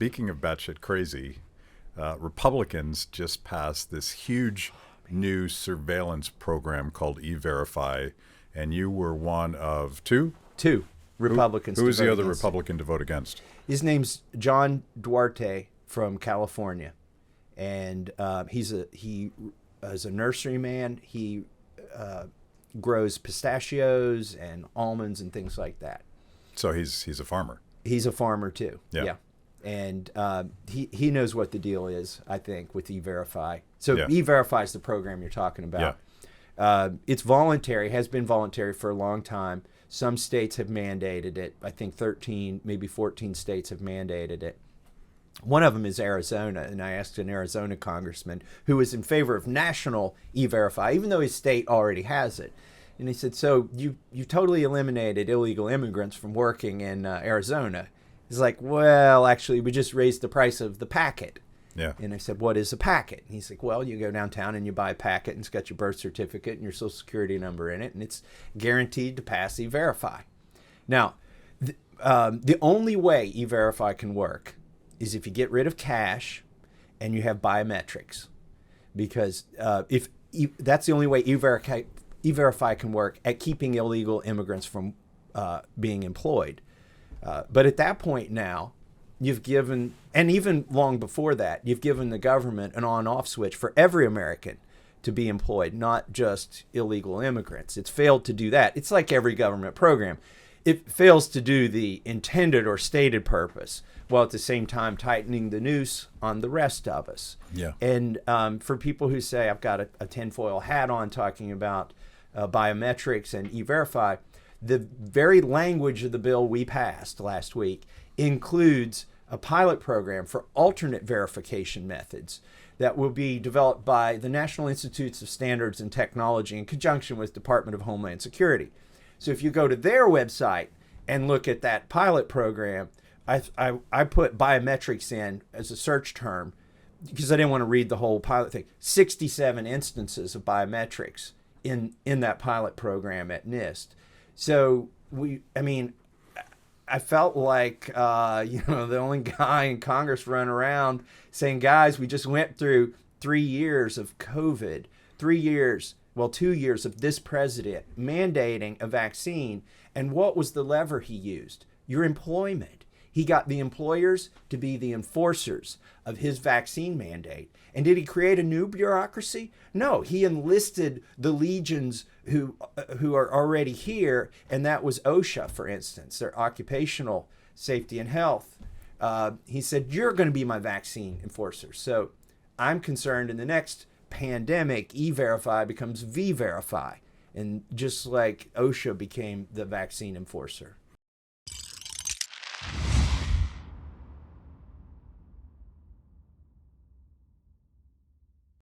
speaking of batshit crazy, Republicans just passed this huge new surveillance program called E-Verify, and you were one of two Republicans. Who is the other Republican to vote against? His name's John Duarte from California, and he is a nurseryman. He grows pistachios and almonds and things like that. So he's a farmer. He's a farmer too. Yeah. And he knows what the deal is, I think, with E-Verify. So Yeah. E-Verify is the program you're talking about. It's voluntary, has been voluntary for a long time. Some states have mandated it. I think 13, maybe 14 states have mandated it. One of them is Arizona, and I asked an Arizona congressman who was in favor of national E-Verify, even though his state already has it. And he said, so you totally eliminated illegal immigrants from working in Arizona. He's like, well, actually, we just raised the price of the packet. Yeah. And I said, what is a packet? And he's like, well, you go downtown and you buy a packet, and it's got your birth certificate and your social security number in it, and it's guaranteed to pass E-Verify. Now, the only way E-Verify can work is if you get rid of cash and you have biometrics, because that's the only way E-Verify can work at keeping illegal immigrants from being employed. But at that point now, you've given, and even long before that, you've given the government an on-off switch for every American to be employed, not just illegal immigrants. It's failed to do that. It's like every government program. It fails to do the intended or stated purpose, while at the same time tightening the noose on the rest of us. Yeah. And for people who say, I've got a tinfoil hat on talking about biometrics and E-Verify, the very language of the bill we passed last week includes a pilot program for alternate verification methods that will be developed by the National Institutes of Standards and Technology in conjunction with Department of Homeland Security. So if you go to their website and look at that pilot program, I put biometrics in as a search term because I didn't want to read the whole pilot thing. 67 instances of biometrics in that pilot program at NIST. So I felt like, the only guy in Congress running around saying, guys, we just went through 3 years of COVID, 2 years of this president mandating a vaccine. And what was the lever he used? Your employment. He got the employers to be the enforcers of his vaccine mandate. And did he create a new bureaucracy? No, he enlisted the legions who are already here, and that was OSHA, for instance, their occupational safety and health. He said, you're going to be my vaccine enforcer. So I'm concerned in the next pandemic, E-Verify becomes V-Verify, and just like OSHA became the vaccine enforcer.